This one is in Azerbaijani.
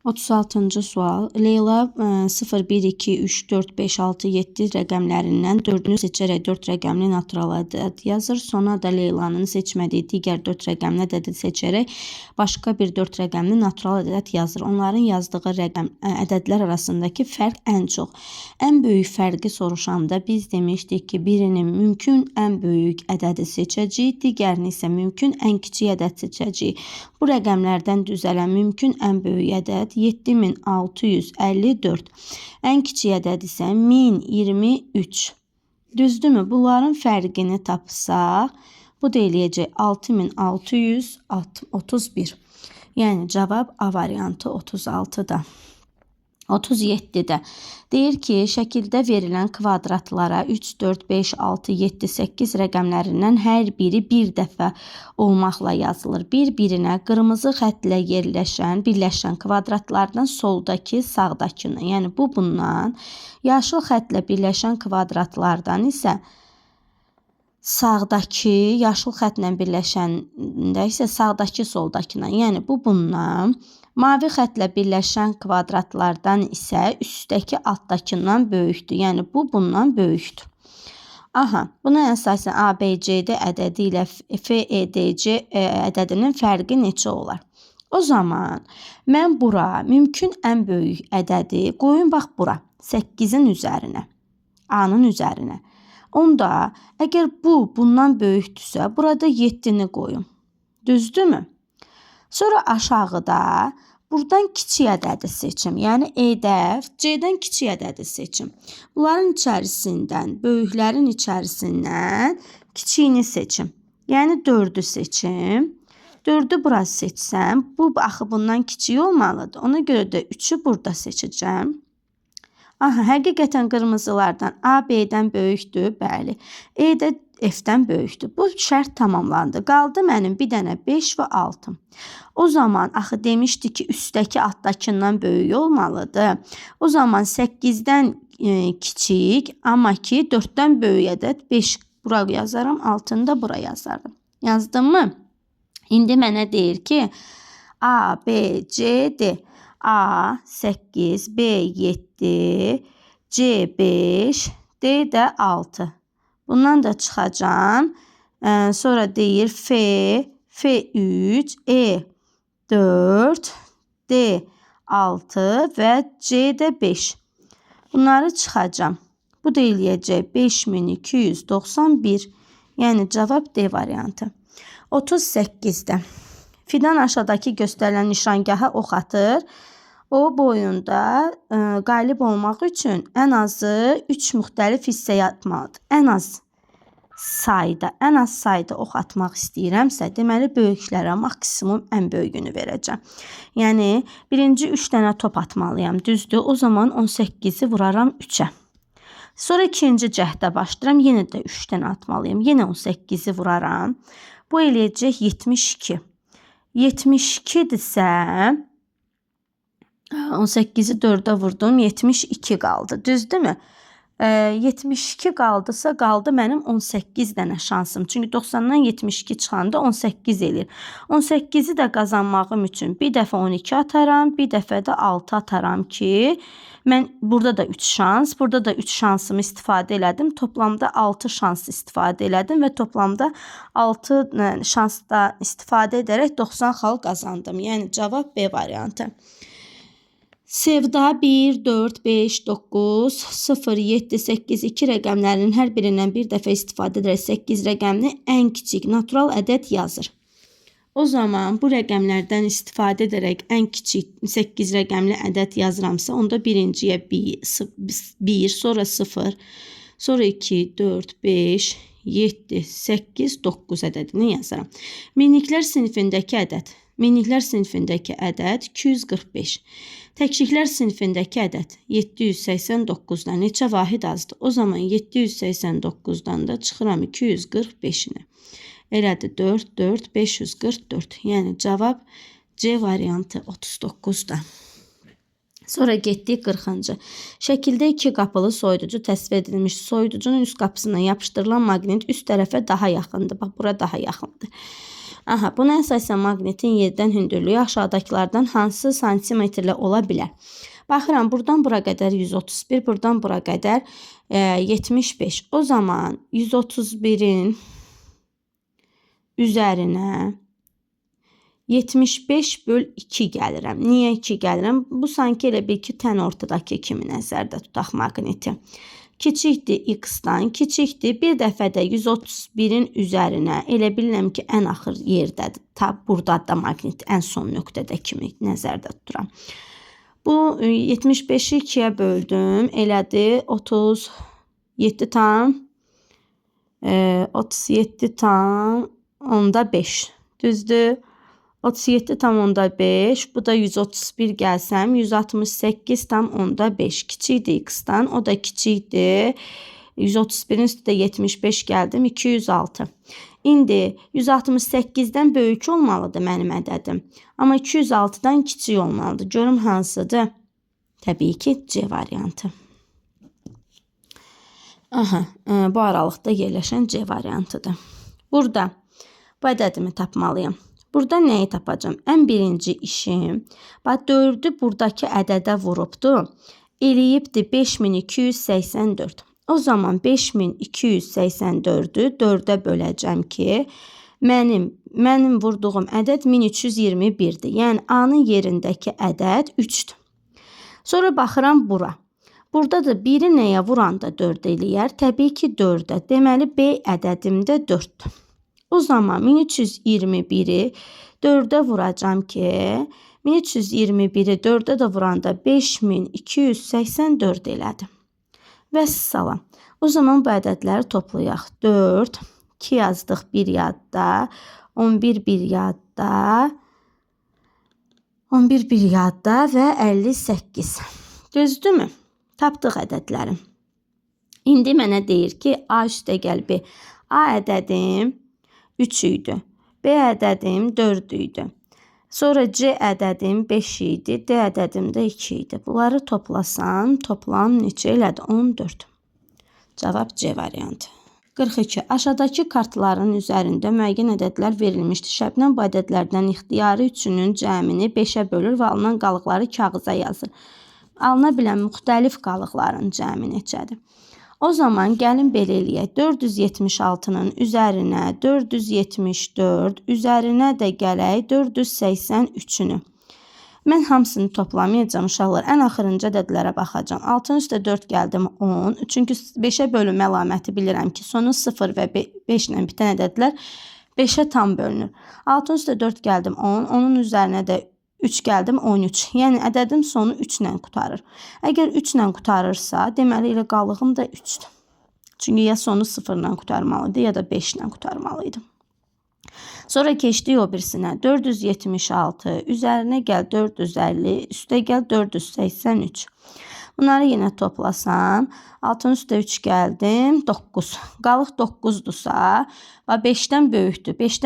36-cı sual. Leyla 0, 1, 2, 3, 4, 5, 6, 7 rəqəmlərindən 4-ünü seçərək 4 rəqəmli natural ədəd yazır. Sonra da Leylanın seçmədiyi digər 4 rəqəmli ədədi seçərək başqa bir 4 rəqəmli natural ədəd yazır. Onların yazdığı ədədlər arasındakı fərq ən çox. Ən böyük fərqi soruşanda biz demişdik ki, birinin mümkün ən böyük ədədi seçəcəyik, digərini isə mümkün ən kiçik ədəd seçəcəyik. Bu rəqəmlərdən düzələn mümkün ən böyük ədəd 7654. Ən kiçik ədəd isə 1023. Düzdürmü? Bunların fərqini tapsaq, bu da eləyəcək 6631. Yəni cavab A variantı 36-da. 37-də deyir ki, şəkildə verilən kvadratlara 3, 4, 5, 6, 7, 8 rəqəmlərindən hər biri bir dəfə olmaqla yazılır. Bir-birinə qırmızı xətlə birləşən kvadratlardan soldakı sağdakını, yəni bu bundan, yaşıl xətlə birləşən kvadratlardan isə sağdakı, yaşıl xətlə birləşəndə isə sağdakı soldakına, yəni bu bundan, mavi xətlə birləşən kvadratlardan isə üstdəki altdakından böyükdür. Yəni bu bundan böyükdür. Aha, buna əsasən ABCD ədədi ilə FEDC ədədinin fərqi neçə olar? O zaman mən bura mümkün ən böyük ədədi qoyun bax bura 8-in üzərinə, A-nın üzərinə. Onda əgər bu bundan böyükdürsə, burada 7-ni qoyun. Düzdürmü? Sonra aşağıda buradan kiçik ədədi seçim. Yəni E-dəf C-dən kiçik ədədi seçim. Bunların içərisindən, böyüklərin içərisindən kiçiyini seçim. Yəni 4-ü seçim. 4-ü bura seçsəm, bu axı bundan kiçik olmalıdır. Ona görə də 3-ü burada seçəcəm. Aha, həqiqətən qırmızılardan A B-dən böyükdür, bəli. E də F-dən böyükdür. Bu şərt tamamlandı. Qaldı mənim bir dənə 5 və 6. O zaman axı demişdi ki, üstdəki altdakından böyük olmalıdır. O zaman 8-dən kiçik, amma ki 4-dən böyük ədəd 5 bura yazaram, 6-nı da bura yazarım. Yazdım mı? İndi mənə deyir ki, A, B, C, D. A 8, B 7, C 5, D də 6. Bundan da çıxacağım. Sonra deyir F, F3, E 4, D 6 və C də 5. Bunları çıxacağım. Bu da eləyəcək 5291. Yəni cavab D variantı. 38-də. Fidan aşağıdakı göstərilən nişangaha ox atır. O boyunda qalib olmaq üçün ən azı 3 müxtəlif hissəyə atmalıdır. Ən az sayda ox atmaq istəyirəmsə, deməli böyüklərə maksimum ən böyüyünü verəcəm. Yəni birinci 3 dənə top atmalıyam, düzdür? O zaman 18-i vuraram 3-ə. Sonra ikinci cəhdə başlayıram, yenə də 3 dənə atmalıyam. Yenə 18-i vuraram. Bu eləyəcək 72. 72-dirsə 18-i 4-ə vurdum, 72 qaldı. Düzdürmü? 72 qaldısa, qaldı mənim 18 dənə şansım. Çünki 90-dan 72 çıxanda 18 eləyir. 18-i də qazanmağım üçün bir dəfə 12 ataram, bir dəfə də 6 ataram ki, mən burada da 3 şans, burada da 3 şansımı istifadə elədim. Toplamda 6 şans istifadə elədim və toplamda 6 şansda istifadə edərək 90 xal qazandım. Yəni cavab B variantı. Sevda 1, 4, 5, 9, 0, 7, 8, 2 rəqəmlərinin hər birindən bir dəfə istifadə edərək 8 rəqəmini ən kiçik natural ədəd yazır. O zaman bu rəqəmlərdən istifadə edərək ən kiçik 8 rəqəmli ədəd yazıramsa, onda birinciyə 1, sonra 0, sonra 2, 4, 5, 7, 8, 9 ədədini yazaram. Miniklər sinifindəki ədəd. Miniklər sinifindəki ədəd 245. Təkliklər sinifindəki ədəd 789-dan neçə vahid azdır? O zaman 789-dan da çıxıram 245-ini. Elədir 4, 4, 544. Yəni cavab C variantı 39-da. Sonra getdik 40-cı. Şəkildə 2 qapılı soyuducu təsvir edilmiş. Soyuducunun üst qapısından yapışdırılan maqnit üst tərəfə daha yaxındır. Bax, bura daha yaxındır. Aha, buna əsasən maqnitin yerdən hündürlüyü aşağıdakılardan hansı santimetrlə ola bilər? Baxıram, buradan bura qədər 131, buradan bura qədər 75. O zaman 131-in üzərinə 75/2 gəlirəm. Niyə 2 gəlirəm? Bu sanki elə bir ki, tən ortadakı kimi nəzərdə tutaq maqniti. Kiçikdir x-dan, kiçikdir. Bir dəfə də 131-in üzərinə elə bilirəm ki, ən axır yerdədir. Burada da maqnit ən son nöqtədə kimi nəzərdə tuturam. Bu 75-i 2-yə böldüm. Elədi 37,5. Düzdür? 37,5. Bu da 131 gəlsəm 168,5. Kiçikdir x-dan. O da kiçikdir. 131-in üstündə 75 gəldim. 206. İndi 168-dən böyük olmalıdır mənim ədədim. Amma 206-dan kiçik olmalıdır. Görüm hansıdır? Təbii ki, C variantı. Aha, bu aralıqda yerləşən C variantıdır. Burada bu ədədimi tapmalıyım. Burada nəyi tapacağım? Ən birinci işim, 4-ü buradakı ədədə vurubdur. Eləyibdir 5284. O zaman 5284-ü 4-ə böləcəm ki, mənim vurduğum ədəd 1321-dir. Yəni, A-nın yerindəki ədəd 3-dür. Sonra baxıram bura. Burada da 1-i nəyə vuranda 4 eləyər? Təbii ki, 4-ə. Deməli, B ədədimdə 4-dür. O zaman 1321-i 4-ə vuracam ki, 1321-i 4-ə də vuranda 5284 elədi. Vəssalam. O zaman bu ədədləri toplayaq. 4, 2 yazdıq bir yadda, 11 bir yadda, 11 bir yadda və 58. Düzdürmü? Tapdıq ədədləri. İndi mənə deyir ki, A üstəgəl B. A ədədim 3 idi. B ədədim 4 idi. Sonra C ədədim 5 idi. D ədədim də 2 idi. Bunları toplasam, toplam neçə elədi? 14. Cavab C variantı. 42. Aşağıdakı kartların üzərində müəyyən ədədlər verilmişdir. Şəbnəm bu ədədlərdən ixtiyari üçünün cəmini 5-ə bölür və alınan qalıqları kağıza yazır. Alına bilən müxtəlif qalıqların cəmi neçədir? O zaman gəlin belə eləyək. 476-nın üzərinə 474, üzərinə də gələk 483-ünü. Mən hamısını toplamayacağım uşaqlar. Ən axırıncı ədədlərə baxacağım. 6-nın üstə 4 gəldim 10. Çünki 5-ə bölüm əlaməti bilirəm ki, sonu 0 və 5 ilə bitən ədədlər 5-ə tam bölünür. 6-nın üstə 4 gəldim 10. Onun üzərinə də 3 gəldim 13. Yəni ədədim sonu 3 ilə qutarır. Əgər 3 ilə qutarırsa, deməli elə qalığım da 3-dür. Çünki ya sonu 0 ilə qutarmalıydı, ya da 5 ilə qutarmalıydı. Sonra keçdik o birisinə. 476, üzərinə gəl 450, üstə gəl 483. Bunları yenə toplasam, 6-nın üstə 3 gəldim, 9. Qalıq 9-dursa, 5-dən böyükdür.